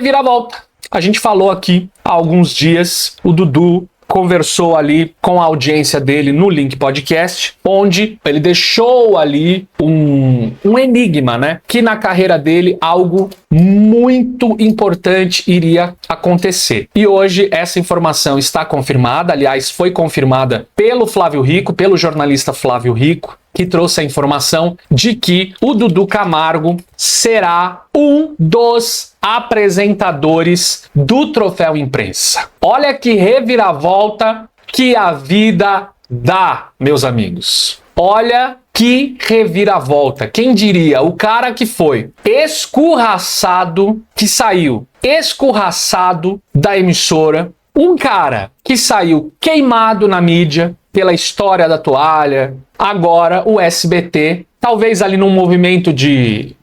reviravolta. A gente falou aqui há alguns dias, o Dudu conversou ali com a audiência dele no Link Podcast, onde ele deixou ali um enigma, né? Que na carreira dele algo muito importante iria acontecer. E hoje essa informação está confirmada, aliás, foi confirmada pelo Flávio Rico, pelo jornalista Flávio Rico, que trouxe a informação de que o Dudu Camargo será um dos apresentadores do Troféu Imprensa. Olha que reviravolta que a vida dá, meus amigos. Olha que reviravolta. Quem diria? O cara que foi escorraçado, que saiu escorraçado da emissora, um cara que saiu queimado na mídia pela história da toalha. Agora o SBT, talvez ali num movimento de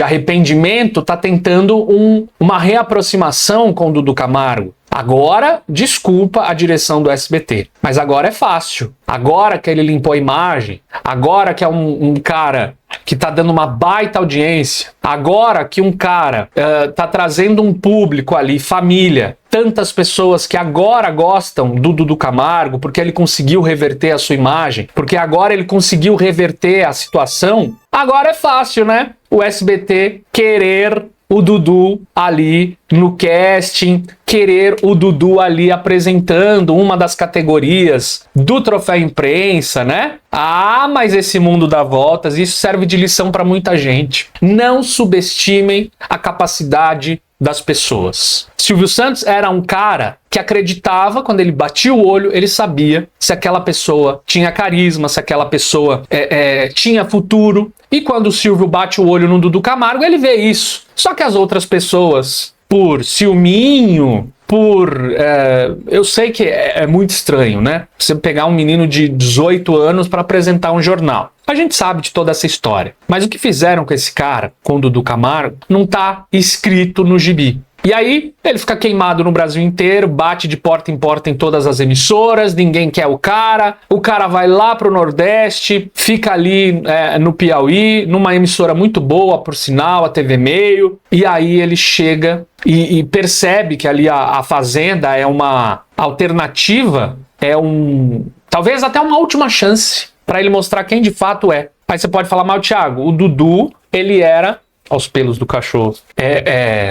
arrependimento, tá tentando uma reaproximação com o Dudu Camargo. Agora, desculpa a direção do SBT, mas agora é fácil. Agora que ele limpou a imagem, agora que é um cara que tá dando uma baita audiência, agora que um cara tá trazendo um público ali, família, tantas pessoas que agora gostam do Dudu Camargo, porque ele conseguiu reverter a sua imagem, porque agora ele conseguiu reverter a situação, agora é fácil, né? O SBT querer o Dudu ali no casting, querer o Dudu ali apresentando uma das categorias do Troféu Imprensa, né? Ah, mas esse mundo dá voltas, isso serve de lição para muita gente. Não subestimem a capacidade das pessoas. Silvio Santos era um cara que acreditava, quando ele batia o olho, ele sabia se aquela pessoa tinha carisma, se aquela pessoa tinha futuro. E quando o Silvio bate o olho no Dudu Camargo, ele vê isso. Só que as outras pessoas, por ciúminho, eu sei que é muito estranho, né? Você pegar um menino de 18 anos para apresentar um jornal. A gente sabe de toda essa história. Mas o que fizeram com esse cara, com o Dudu Camargo, não tá escrito no gibi. E aí, ele fica queimado no Brasil inteiro, bate de porta em porta em todas as emissoras, ninguém quer o cara vai lá pro Nordeste, fica ali no Piauí, numa emissora muito boa, por sinal, a TV Meio, e aí ele chega e percebe que ali a Fazenda é uma alternativa, talvez até uma última chance para ele mostrar quem de fato é. Aí você pode falar, mas Thiago, o Dudu, ele era... aos pelos do cachorro.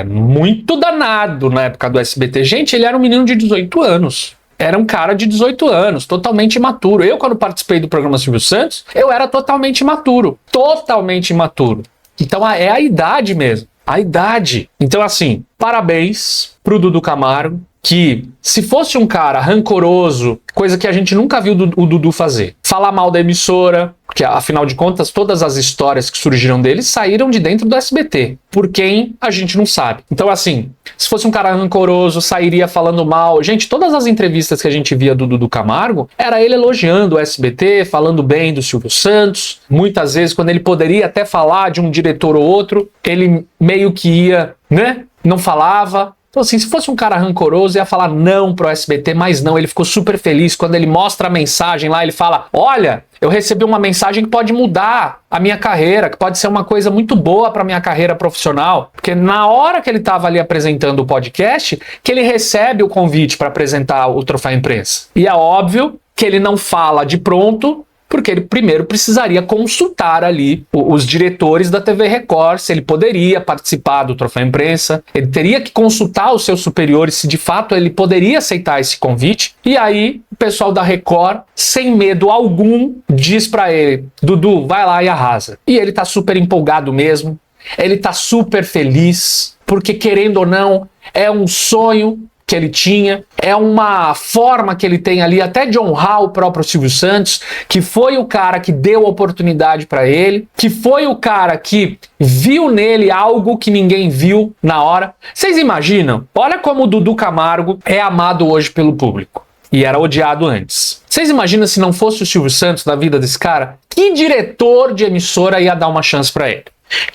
Muito danado na época do SBT. Gente, ele era um menino de 18 anos. Era um cara de 18 anos, totalmente imaturo. Eu, quando participei do programa Silvio Santos, eu era totalmente imaturo. Totalmente imaturo. Então, é a idade mesmo. A idade. Então, assim, parabéns pro Dudu Camargo, que se fosse um cara rancoroso, coisa que a gente nunca viu o Dudu fazer, falar mal da emissora, porque afinal de contas todas as histórias que surgiram dele saíram de dentro do SBT, por quem a gente não sabe. Então assim, se fosse um cara rancoroso, sairia falando mal. Gente, todas as entrevistas que a gente via do Dudu Camargo, era ele elogiando o SBT, falando bem do Silvio Santos. Muitas vezes, quando ele poderia até falar de um diretor ou outro, ele meio que ia, né? Não falava. Então assim, se fosse um cara rancoroso, ia falar não pro SBT, mas não, ele ficou super feliz. Quando ele mostra a mensagem lá, ele fala, olha, eu recebi uma mensagem que pode mudar a minha carreira, que pode ser uma coisa muito boa pra minha carreira profissional. Porque na hora que ele tava ali apresentando o podcast, que ele recebe o convite para apresentar o Troféu Imprensa. E é óbvio que ele não fala de pronto, porque ele primeiro precisaria consultar ali os diretores da TV Record, se ele poderia participar do Troféu Imprensa, ele teria que consultar os seus superiores se de fato ele poderia aceitar esse convite, e aí o pessoal da Record, sem medo algum, diz pra ele, Dudu, vai lá e arrasa. E ele tá super empolgado mesmo, ele tá super feliz, porque querendo ou não, é um sonho que ele tinha, é uma forma que ele tem ali até de honrar o próprio Silvio Santos, que foi o cara que deu oportunidade para ele, que foi o cara que viu nele algo que ninguém viu na hora. Vocês imaginam? Olha como o Dudu Camargo é amado hoje pelo público e era odiado antes. Vocês imaginam se não fosse o Silvio Santos na vida desse cara? Que diretor de emissora ia dar uma chance para ele?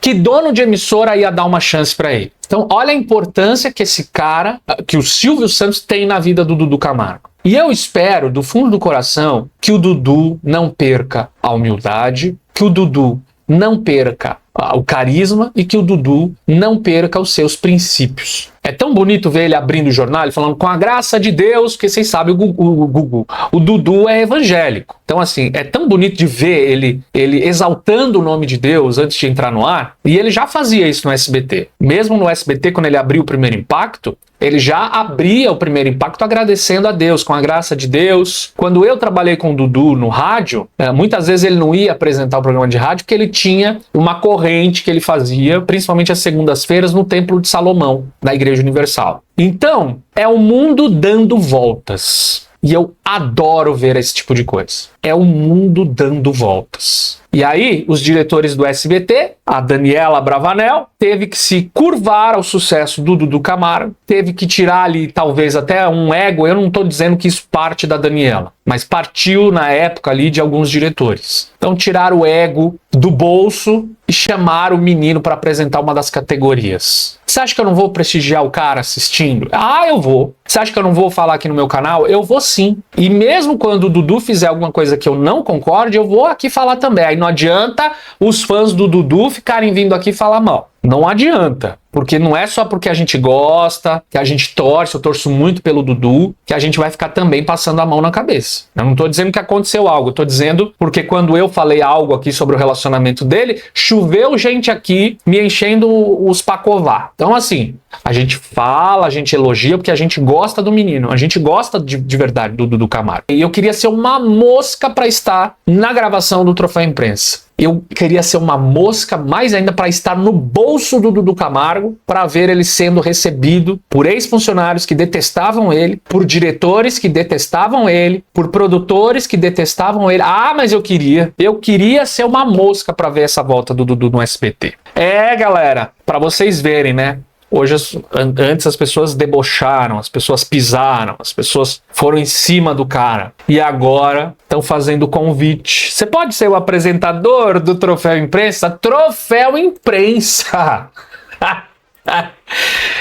Que dono de emissora ia dar uma chance para ele? Então, olha a importância que esse cara, que o Silvio Santos tem na vida do Dudu Camargo. E eu espero, do fundo do coração, que o Dudu não perca a humildade, que o Dudu não perca o carisma e que o Dudu não perca os seus princípios. É tão bonito ver ele abrindo o jornal e falando com a graça de Deus, porque vocês sabem, o Dudu é evangélico. Então, assim, é tão bonito de ver ele exaltando o nome de Deus antes de entrar no ar. E ele já fazia isso no SBT. Mesmo no SBT, quando ele abriu o Primeiro Impacto, ele já abria o Primeiro Impacto agradecendo a Deus, com a graça de Deus. Quando eu trabalhei com o Dudu no rádio, muitas vezes ele não ia apresentar o programa de rádio porque ele tinha uma corrente que ele fazia, principalmente às segundas-feiras, no Templo de Salomão, na Igreja Universal. Então, é o mundo dando voltas. E eu adoro ver esse tipo de coisa. É o mundo dando voltas. E aí, os diretores do SBT, a Daniela Bravanel, teve que se curvar ao sucesso do Dudu Camargo, teve que tirar ali talvez até um ego. Eu não estou dizendo que isso parte da Daniela, mas partiu na época ali de alguns diretores. Então, tirar o ego do bolso e chamar o menino para apresentar uma das categorias. Você acha que eu não vou prestigiar o cara assistindo? Ah, eu vou. Você acha que eu não vou falar aqui no meu canal? Eu vou sim. E mesmo quando o Dudu fizer alguma coisa que eu não concorde, eu vou aqui falar também. Aí não adianta os fãs do Dudu ficarem vindo aqui falar mal. Não adianta, porque não é só porque a gente gosta, que a gente torce, eu torço muito pelo Dudu, que a gente vai ficar também passando a mão na cabeça. Eu não tô dizendo que aconteceu algo, eu tô dizendo porque quando eu falei algo aqui sobre o relacionamento dele, choveu gente aqui me enchendo os pacová. Então assim, a gente fala, a gente elogia porque a gente gosta do menino, a gente gosta de verdade do Dudu Camargo. E eu queria ser uma mosca para estar na gravação do Troféu Imprensa. Eu queria ser uma mosca, mais ainda para estar no bolso do Dudu Camargo, para ver ele sendo recebido por ex-funcionários que detestavam ele, por diretores que detestavam ele, por produtores que detestavam ele. Ah, mas eu queria ser uma mosca para ver essa volta do Dudu no SBT. É, galera, para vocês verem, né? Hoje, antes as pessoas debocharam, as pessoas pisaram, as pessoas foram em cima do cara. E agora estão fazendo convite. Você pode ser o apresentador do Troféu Imprensa? Troféu Imprensa!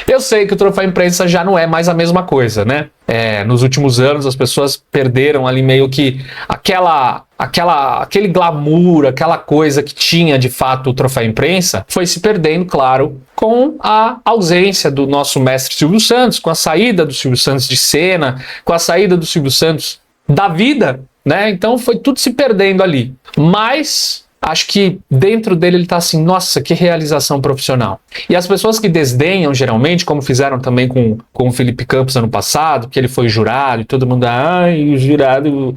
Eu sei que o Troféu Imprensa já não é mais a mesma coisa, né? Nos últimos anos as pessoas perderam ali meio que aquele glamour, aquela coisa que tinha de fato o Troféu Imprensa, foi se perdendo, claro, com a ausência do nosso mestre Silvio Santos, com a saída do Silvio Santos de cena, com a saída do Silvio Santos da vida, né? Então foi tudo se perdendo ali. Mas acho que dentro dele ele tá assim, nossa, que realização profissional. E as pessoas que desdenham, geralmente, como fizeram também com o Felipe Campos ano passado, que ele foi jurado e todo mundo, o jurado,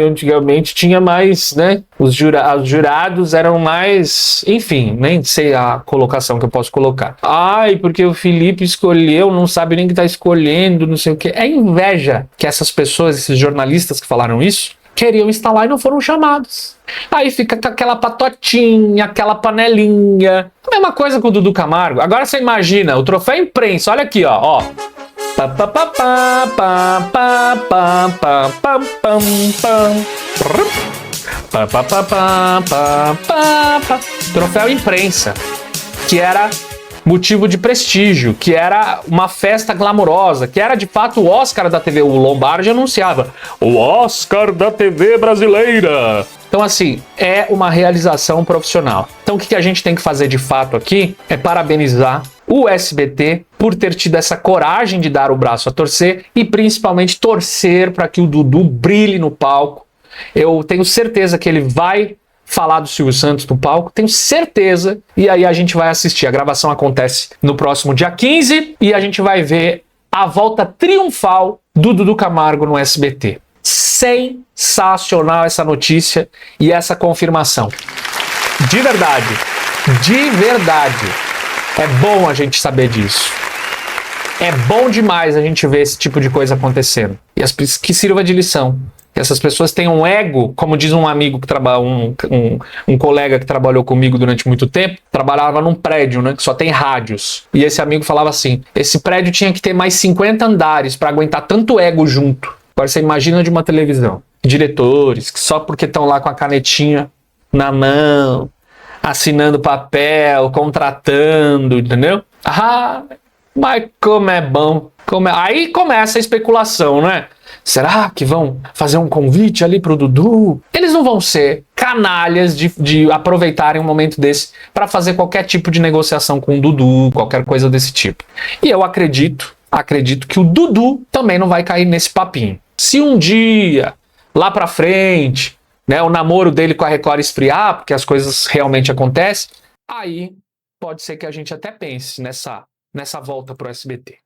antigamente tinha mais, né? Os jurados eram mais, enfim, nem sei a colocação que eu posso colocar. Porque o Felipe escolheu, não sabe nem que tá escolhendo, não sei o que. É inveja que essas pessoas, esses jornalistas que falaram isso, queriam estar lá e não foram chamados. Aí fica com aquela patotinha, aquela panelinha. A mesma coisa com o Dudu Camargo. Agora você imagina o Troféu Imprensa, olha aqui, ó. Troféu Imprensa, que era motivo de prestígio, que era uma festa glamourosa, que era de fato o Oscar da TV. O Lombardi anunciava o Oscar da TV brasileira. Então, assim, é uma realização profissional. Então, o que a gente tem que fazer de fato aqui é parabenizar o SBT por ter tido essa coragem de dar o braço a torcer e principalmente torcer para que o Dudu brilhe no palco. Eu tenho certeza que ele vai falar do Silvio Santos no palco, tenho certeza, e aí a gente vai assistir. A gravação acontece no próximo dia 15 e a gente vai ver a volta triunfal do Dudu Camargo no SBT. Sensacional essa notícia e essa confirmação. De verdade, é bom a gente saber disso. É bom demais a gente ver esse tipo de coisa acontecendo. E que sirva de lição. Que essas pessoas tenham um ego, como diz um amigo que trabalha, um colega que trabalhou comigo durante muito tempo, trabalhava num prédio, né, que só tem rádios. E esse amigo falava assim, esse prédio tinha que ter mais 50 andares para aguentar tanto ego junto. Agora você imagina de uma televisão. Diretores que só porque estão lá com a canetinha na mão, assinando papel, contratando, entendeu? Mas como é bom. Aí começa a especulação, né? Será que vão fazer um convite ali pro Dudu? Eles não vão ser canalhas de aproveitarem um momento desse para fazer qualquer tipo de negociação com o Dudu, qualquer coisa desse tipo. E eu acredito que o Dudu também não vai cair nesse papinho. Se um dia, lá pra frente, né, o namoro dele com a Record esfriar, porque as coisas realmente acontecem, aí pode ser que a gente até pense nessa volta pro SBT.